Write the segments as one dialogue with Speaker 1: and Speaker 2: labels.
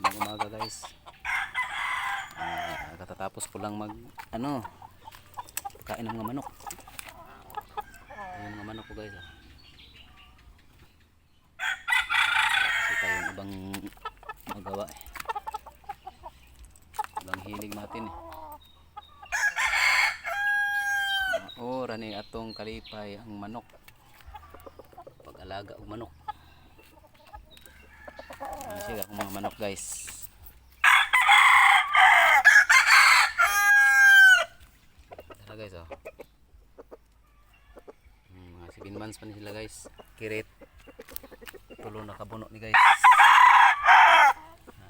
Speaker 1: Magandang umaga guys. Katatapos ko lang mag pagkain ng mga manok. Yung mga manok ko guys. Kasi tayong ibang magawa eh. Ibang hilig natin eh. Ora ni atong kalipay ang manok. Pag-alaga og manok. Ano sila kung mga manok guys. Tara guys oh. Mga 7 months pa ni sila guys. Kirit. Tulo na kabuno ni guys.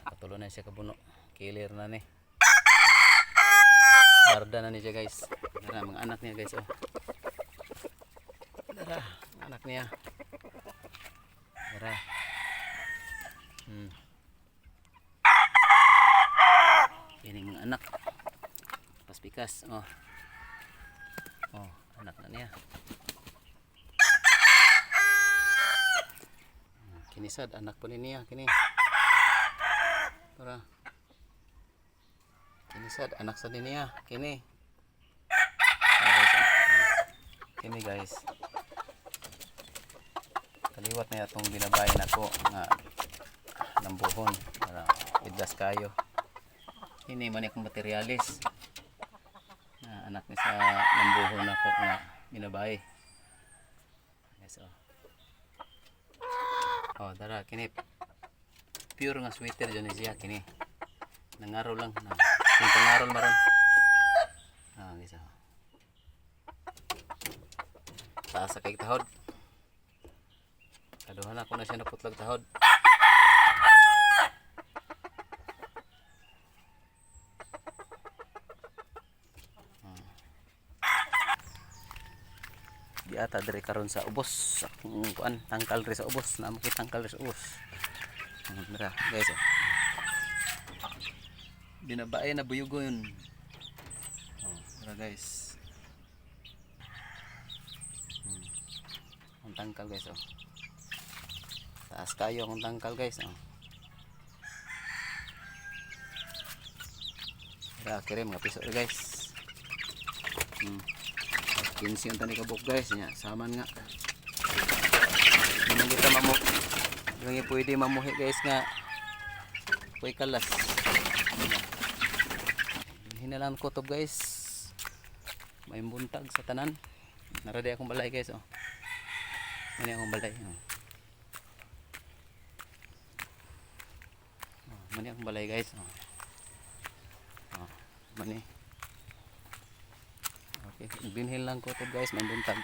Speaker 1: Katulo na siya kabuno. Kilir na ni. Barda na ni siya guys. Tara mga anak niya guys oh. Tara mga anak niya. Tara. Ini mga anak. Paspikas oh. Oh, anak na niya. Kinisad anak po niya kini. Tara. Kinisad anak sa niya kini. Kini guys. Kaliwat na itong binabayan ako nga lambuhon para idlas kayo. Ini man akong materialis na anak ni sa lambuhon ako nga binabay. Yes, oh. Oh, dara kini pure nga sweater dyan siya kini. Nangaraw lang na. Yung pangarol maron. Ah, guys. Oh. Taas sa kay tahod. Kaduhan ako na siya naputlag tahod. Di ata dire karon sa ubos. Kuan tangkal ri sa ubos, na mo tangkal ri sa ubos. Mira, guys. Oh. Binabae na buyugo yun. Oh, mira guys. Ang tangkal guys oh. Taas kayo ang tangkal guys oh. Mira kire mga piso guys. 15 ang tani kabuk guys nya saman nga. Hindi kita hindi pwede mamuhi guys nga kuy kalas. Hinalan kutob guys. May buntag sa tanan. Naradi akong balay guys oh. Ini akong balay oh. Oh, mani akong balay guys oh. Oh, mani. Okay, binhil lang kutob guys, may buntag.